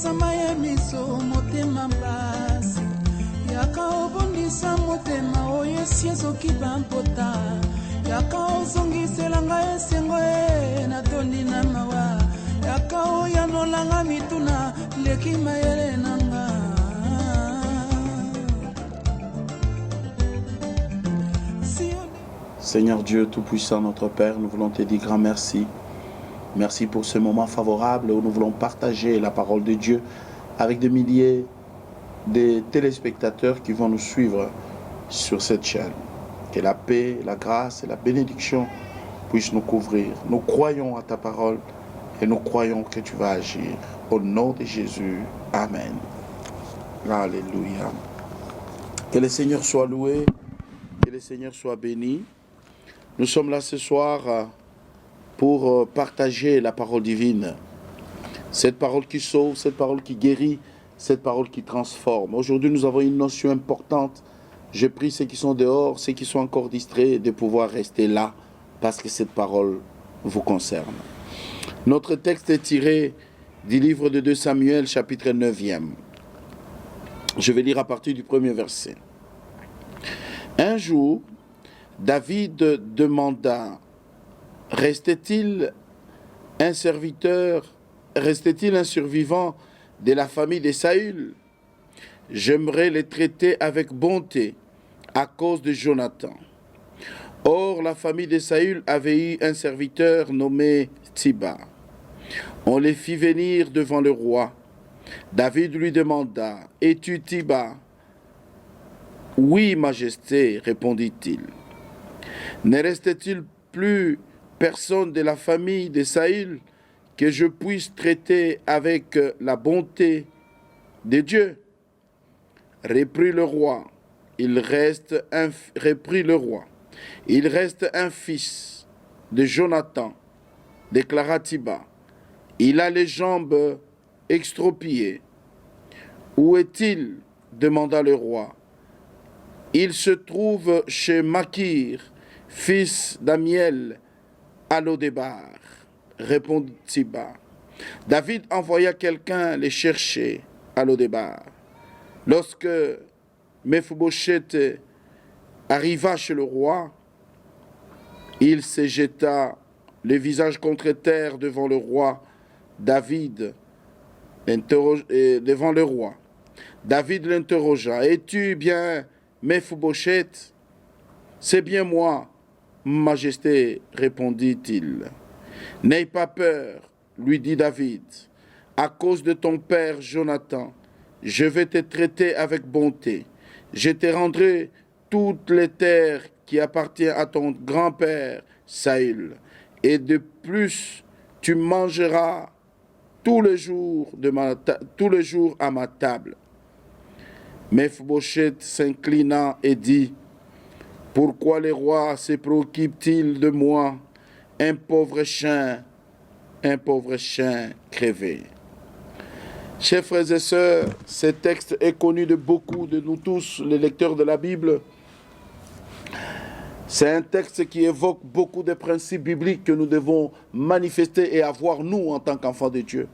masamba ya miso motema mpasi yaka obondisa motema oyo esi ezoki bampota yaka ozongisela ngai esengo natondi na mawa yaka oyanolanga mituna leki mayele nanga. Seigneur Dieu Tout-Puissant, notre Père, nous voulons te dire grand merci. Merci pour ce moment favorable où nous voulons partager la parole de Dieu avec des milliers de téléspectateurs qui vont nous suivre sur cette chaîne. Que la paix, la grâce et la bénédiction puissent nous couvrir. Nous croyons à ta parole et nous croyons que tu vas agir. Au nom de Jésus, Amen. Alléluia. Que le Seigneur soit loué, que le Seigneur soit béni. Nous sommes là ce soir pour partager la parole divine. Cette parole qui sauve, cette parole qui guérit, cette parole qui transforme. Aujourd'hui, nous avons une notion importante. Je prie ceux qui sont dehors, ceux qui sont encore distraits, de pouvoir rester là, parce que cette parole vous concerne. Notre texte est tiré du livre de 2 Samuel, chapitre 9e. Je vais lire à partir du premier verset. Un jour, David demanda, restait-il un survivant de la famille de Saül? J'aimerais les traiter avec bonté à cause de Jonathan. Or, la famille de Saül avait eu un serviteur nommé Tsiba. On les fit venir devant le roi. David lui demanda, es-tu Tsiba? Oui, Majesté, répondit-il. Ne reste-t-il plus personne de la famille de Saül que je puisse traiter avec la bonté de Dieu? Reprit le roi. Il reste un fils de Jonathan, déclara Tsiba. Il a les jambes extropiées. Où est-il? Demanda le roi. Il se trouve chez Makir, fils d'Amiel, à Lodébar, répondit Tsiba. David envoya quelqu'un les chercher à Lodébar. Lorsque Mephibosheth arriva chez le roi, il se jeta le visage contre terre devant le roi. David l'interrogea. Es-tu bien Mephibosheth? C'est bien moi, Majesté, répondit-il. N'aie pas peur, lui dit David. À cause de ton père Jonathan, je vais te traiter avec bonté. Je te rendrai toutes les terres qui appartiennent à ton grand-père Saül. Et de plus, tu mangeras tous les jours à ma table. Mephibosheth s'inclina et dit, pourquoi le roi se préoccupe-t-il de moi, un pauvre chien crevé? Chers frères et sœurs, ce texte est connu de beaucoup de nous tous, les lecteurs de la Bible. C'est un texte qui évoque beaucoup de principes bibliques que nous devons manifester et avoir nous en tant qu'enfants de Dieu.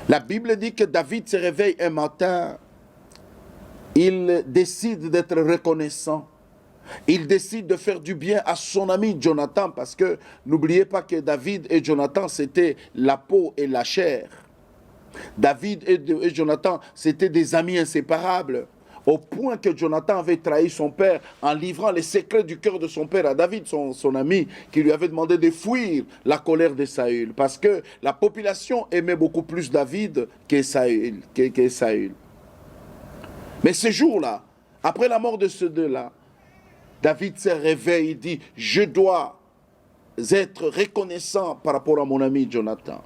La Bible dit que David se réveille un matin, il décide d'être reconnaissant. Il décide de faire du bien à son ami Jonathan, parce que n'oubliez pas que David et Jonathan, c'était la peau et la chair. David et Jonathan, c'était des amis inséparables, au point que Jonathan avait trahi son père en livrant les secrets du cœur de son père à David, son ami, qui lui avait demandé de fuir la colère de Saül, parce que la population aimait beaucoup plus David que Saül. Mais ce jour-là, après la mort de ces deux-là, David se réveille et dit, je dois être reconnaissant par rapport à mon ami Jonathan.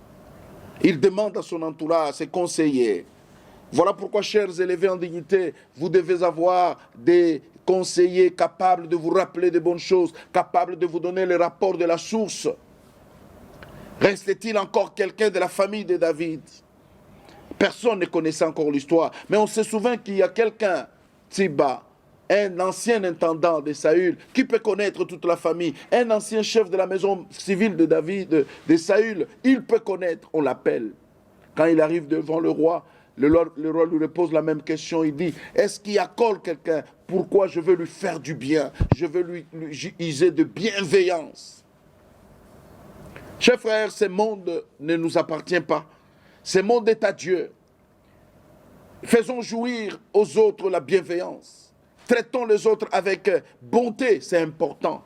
Il demande à son entourage, à ses conseillers. Voilà pourquoi, chers élevés en dignité, vous devez avoir des conseillers capables de vous rappeler de bonnes choses, capables de vous donner le rapport de la source. Reste-t-il encore quelqu'un de la famille de David? Personne ne connaissait encore l'histoire, mais on se souvient qu'il y a quelqu'un, Tsiba, un ancien intendant de Saül, qui peut connaître toute la famille, un ancien chef de la maison civile de David, de Saül, il peut connaître, on l'appelle Quand il arrive devant le roi lui pose la même question. Il dit, est-ce qu'il accorde quelqu'un? Pourquoi je veux lui faire du bien? Je veux lui user de bienveillance. Chers frères, ce monde ne nous appartient pas. Ce monde est à Dieu. Faisons jouir aux autres la bienveillance. Traitons les autres avec bonté, c'est important.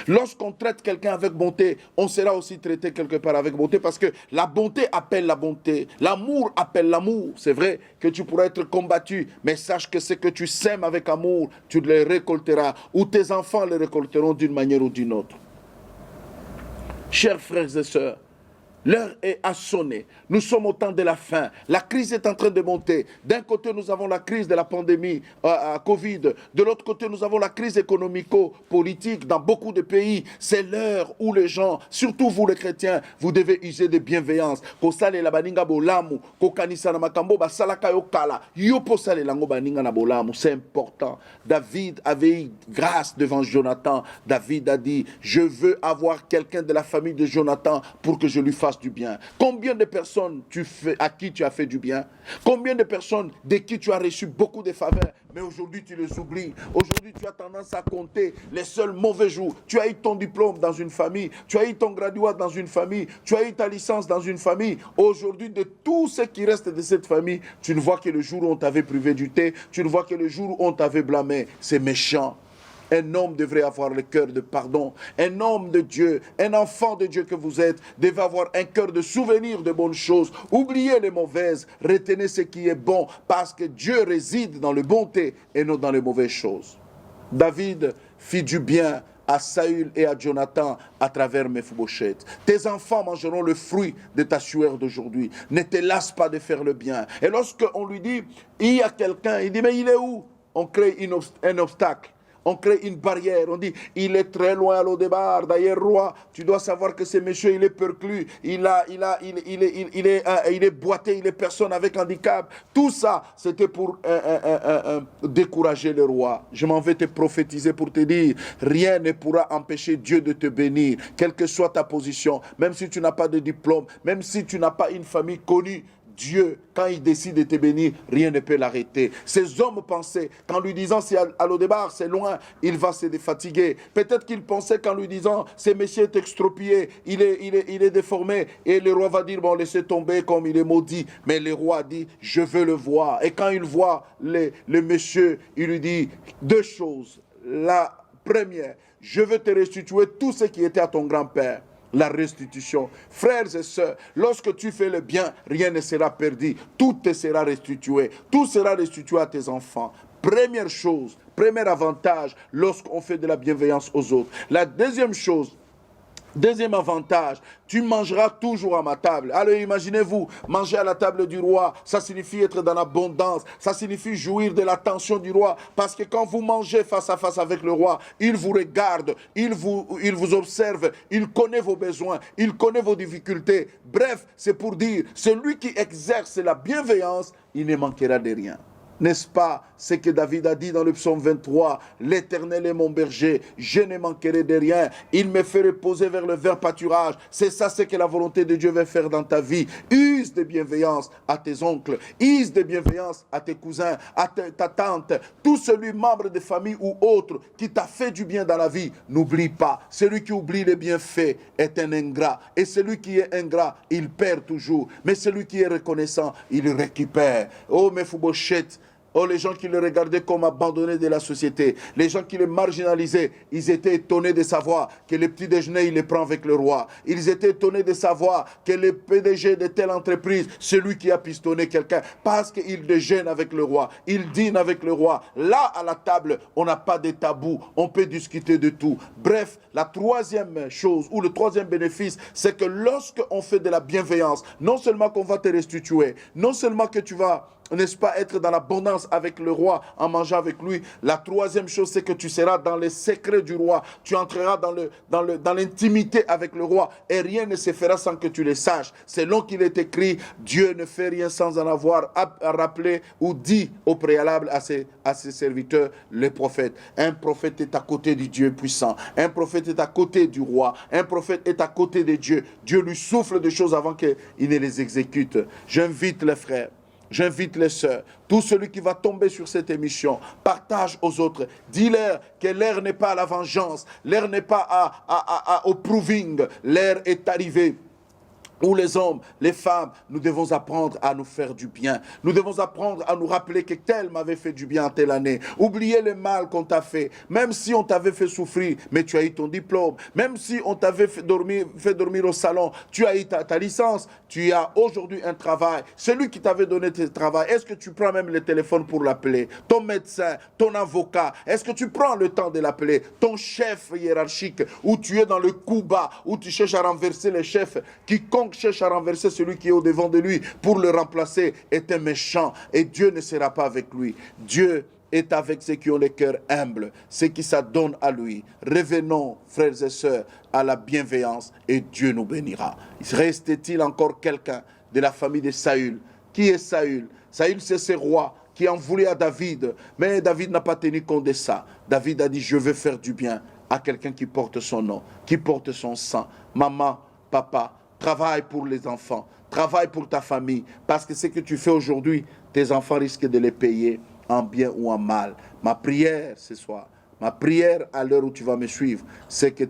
Lorsqu'on traite quelqu'un avec bonté, on sera aussi traité quelque part avec bonté, parce que la bonté appelle la bonté, l'amour appelle l'amour. C'est vrai que tu pourras être combattu, mais sache que ce que tu sèmes avec amour, tu le récolteras, ou tes enfants le récolteront d'une manière ou d'une autre. Chers frères et sœurs, l'heure a sonné. Nous sommes au temps de la fin. La crise est en train de monter. D'un côté, nous avons la crise de la pandémie Covid. De l'autre côté, nous avons la crise économico-politique dans beaucoup de pays. C'est l'heure où les gens, surtout vous les chrétiens, vous devez user de bienveillance. C'est important. David avait eu grâce devant Jonathan. David a dit, je veux avoir quelqu'un de la famille de Jonathan pour que je lui fasse du bien. Combien de personnes à qui tu as fait du bien? Combien de personnes de qui tu as reçu beaucoup de faveurs, mais aujourd'hui tu les oublies? Aujourd'hui tu as tendance à compter les seuls mauvais jours. Tu as eu ton diplôme dans une famille, tu as eu ton graduat dans une famille, tu as eu ta licence dans une famille. Aujourd'hui, de tout ce qui reste de cette famille, tu ne vois que le jour où on t'avait privé du thé, tu ne vois que le jour où on t'avait blâmé. C'est méchant. Un homme devrait avoir le cœur de pardon. Un homme de Dieu, un enfant de Dieu que vous êtes, devait avoir un cœur de souvenir de bonnes choses. Oubliez les mauvaises, retenez ce qui est bon, parce que Dieu réside dans la bonté et non dans les mauvaises choses. David fit du bien à Saül et à Jonathan à travers Mephibosheth. Tes enfants mangeront le fruit de ta sueur d'aujourd'hui. Ne te lasse pas de faire le bien. Et lorsqu'on lui dit, il y a quelqu'un, il dit, mais il est où? On crée un obstacle. On crée une barrière, on dit, il est très loin à Lo-Débar. D'ailleurs, roi, tu dois savoir que ce monsieur, il est perclus, il est boité, il est personne avec handicap. Tout ça, c'était pour décourager le roi. Je m'en vais te prophétiser pour te dire, rien ne pourra empêcher Dieu de te bénir, quelle que soit ta position, même si tu n'as pas de diplôme, même si tu n'as pas une famille connue. Dieu, quand il décide de te bénir, rien ne peut l'arrêter. Ces hommes pensaient qu'en lui disant c'est à Lo-Débar, c'est loin, il va se défatiguer. Peut-être qu'ils pensaient qu'en lui disant ce monsieur est extropié, il est déformé. Et le roi va dire, bon, laissez tomber comme il est maudit. Mais le roi dit, je veux le voir. Et quand il voit le monsieur, il lui dit deux choses. La première, je veux te restituer tout ce qui était à ton grand-père. La restitution. Frères et sœurs, lorsque tu fais le bien, rien ne sera perdu. Tout te sera restitué. Tout sera restitué à tes enfants. Première chose, premier avantage lorsqu'on fait de la bienveillance aux autres. La deuxième chose, deuxième avantage, tu mangeras toujours à ma table. Alors imaginez-vous, manger à la table du roi, ça signifie être dans l'abondance, ça signifie jouir de l'attention du roi, parce que quand vous mangez face à face avec le roi, il vous regarde, il vous observe, il connaît vos besoins, il connaît vos difficultés. Bref, c'est pour dire, celui qui exerce la bienveillance, il ne manquera de rien. N'est-ce pas ce que David a dit dans le psaume 23? L'Éternel est mon berger, je ne manquerai de rien. Il me fait reposer vers le vert pâturage. C'est ça ce que la volonté de Dieu veut faire dans ta vie. Use de bienveillance à tes oncles, use de bienveillance à tes cousins, à ta tante, tout celui membre de famille ou autre qui t'a fait du bien dans la vie. N'oublie pas, celui qui oublie les bienfaits est un ingrat. Et celui qui est ingrat, il perd toujours. Mais celui qui est reconnaissant, il récupère. Oh, Mephibosheth, oh, les gens qui le regardaient comme abandonné de la société, les gens qui le marginalisaient, ils étaient étonnés de savoir que le petit déjeuner, il le prend avec le roi. Ils étaient étonnés de savoir que le PDG de telle entreprise, celui qui a pistonné quelqu'un, parce qu'il déjeune avec le roi, il dîne avec le roi. Là, à la table, on n'a pas de tabou, on peut discuter de tout. Bref, la troisième chose, ou le troisième bénéfice, c'est que lorsqu'on fait de la bienveillance, non seulement qu'on va te restituer, non seulement que tu vas n'est-ce pas, être dans l'abondance avec le roi en mangeant avec lui. La troisième chose, c'est que tu seras dans les secrets du roi. Tu entreras dans l'intimité avec le roi et rien ne se fera sans que tu le saches. Selon qu'il est écrit, Dieu ne fait rien sans en avoir rappelé ou dit au préalable à ses serviteurs, les prophètes. Un prophète est à côté du Dieu puissant. Un prophète est à côté du roi. Un prophète est à côté de Dieu. Dieu lui souffle des choses avant qu'il ne les exécute. J'invite les frères. J'invite les sœurs, tout celui qui va tomber sur cette émission, partage aux autres, dis-leur que l'heure n'est pas à la vengeance, l'heure n'est pas au proving, l'heure est arrivée. Où les hommes, les femmes, nous devons apprendre à nous faire du bien. Nous devons apprendre à nous rappeler que tel m'avait fait du bien en telle année. Oubliez le mal qu'on t'a fait. Même si on t'avait fait souffrir, mais tu as eu ton diplôme. Même si on t'avait fait dormir au salon, tu as eu ta licence. Tu as aujourd'hui un travail. Celui qui t'avait donné ce travail, est-ce que tu prends même le téléphone pour l'appeler? Ton médecin, ton avocat, est-ce que tu prends le temps de l'appeler? Ton chef hiérarchique, où tu es dans le coup bas, où tu cherches à renverser les chefs, quiconque cherche à renverser celui qui est au devant de lui pour le remplacer est un méchant et Dieu ne sera pas avec lui. Dieu est avec ceux qui ont le cœur humble, ceux qui s'adonnent à lui. Revenons, frères et sœurs, à la bienveillance et Dieu nous bénira. Reste-t-il encore quelqu'un de la famille de Saül? Qui est Saül? Saül, c'est ce roi qui en voulait à David, mais David n'a pas tenu compte de ça. David a dit, je veux faire du bien à quelqu'un qui porte son nom, qui porte son sang. Maman, papa, travaille pour les enfants, travaille pour ta famille, parce que ce que tu fais aujourd'hui, tes enfants risquent de les payer en bien ou en mal. Ma prière ce soir, ma prière à l'heure où tu vas me suivre, c'est que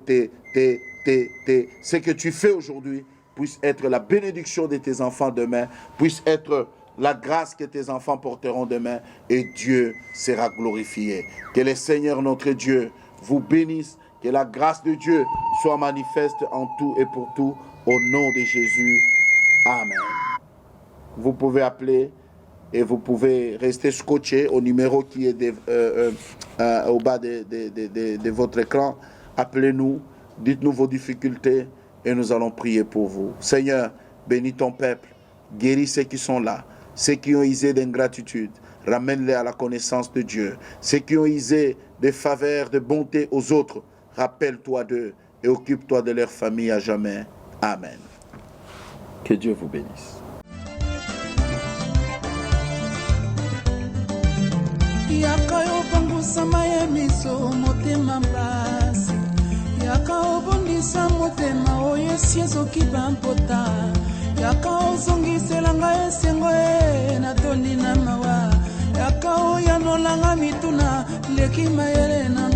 ce que tu fais aujourd'hui puisse être la bénédiction de tes enfants demain, puisse être la grâce que tes enfants porteront demain, et Dieu sera glorifié. Que le Seigneur notre Dieu vous bénisse, que la grâce de Dieu soit manifeste en tout et pour tout. Au nom de Jésus, Amen. Vous pouvez appeler et vous pouvez rester scotché au numéro qui est au bas de votre écran. Appelez-nous, dites-nous vos difficultés et nous allons prier pour vous. Seigneur, bénis ton peuple, guéris ceux qui sont là, ceux qui ont usé d'ingratitude, ramène-les à la connaissance de Dieu. Ceux qui ont usé de faveurs, de bonté aux autres, rappelle-toi d'eux et occupe-toi de leur famille à jamais. Amen. Que Dieu vous bénisse. Yaka yopangusa mayemiso motema mpasi yaka obondisa motema oyo esi ezoki bampota yaka ozongisela ngai esengo natondi na mawa yaka oyanolanga mituna leki mayele na